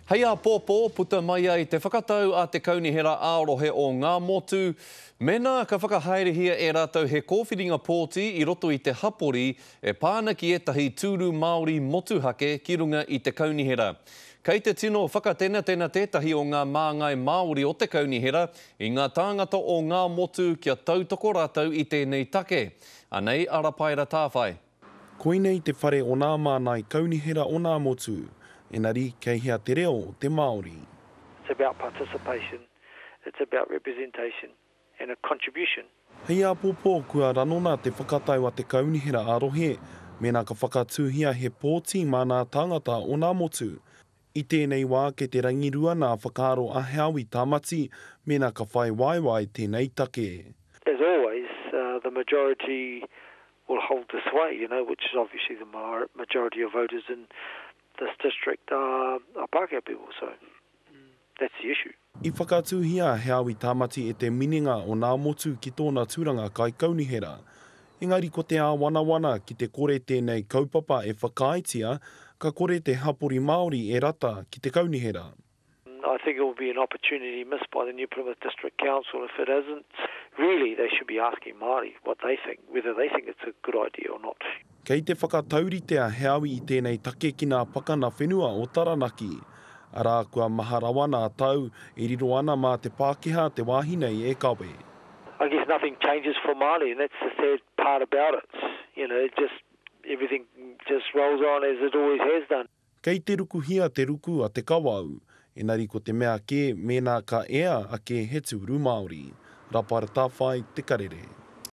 Hei a pōpō, puta mai ai te whakatau a te kaunihera ārohe o ngā motu. Mena ka whakahaerehia e rātou he kōwhiringa pōti i roto i te hapori e pānaki etahi tūru Māori motuhake ki runga i te kaunihera. Kei te tino whakatena tētahi o ngā māngai Māori o te kaunihera i ngā tāngata o ngā motu kia tautoko rātou i tēnei take. Anei ara paira tāwhai. Koinei te whare o ngā mānai kaunihera o ngā motu. Engari, kei hea te reo o te Māori. It's about participation, it's about representation and a contribution. Hei a pōpō kua ranona te whakatau a te kaunihera ārohe, mena ka whakatūhia he pōti mā ngā tāngata o ngā motu. I tēnei wā ke te rangirua nā whakaaro a Heawi Tāmati, mena ka whai waiwai tēnei take. As always, the majority will hold the sway, which is obviously the majority of voters in this district are Pākehā people, so that's the issue. I whakatūhia Heawi Tāmati e te mininga o ngā motu ki tōna tūranga kai kaunihera. Engari ko te āwana ki te kore tēnei kaupapa e whakaitia, ka kore te hapori Māori e rata ki te kaunihera. I think it will be an opportunity missed by the New Plymouth District Council. If it isn't, really they should be asking Māori what they think, whether they think it's a good idea or not. Kei te whakatauritea Heawi i tēnei take ki ngā pakana whenua o Taranaki. Arā kua maharawana tau e riro ana mā te Pākehā te wāhinei e kawe. I guess nothing changes for Māori, and that's the sad part about it. Everything just rolls on as it always has done. Kei te rukuhia te ruku a te kawau, engari ko te mea ke mena ka ea a ke he tūru Māori. Rapara tāwhai te karere.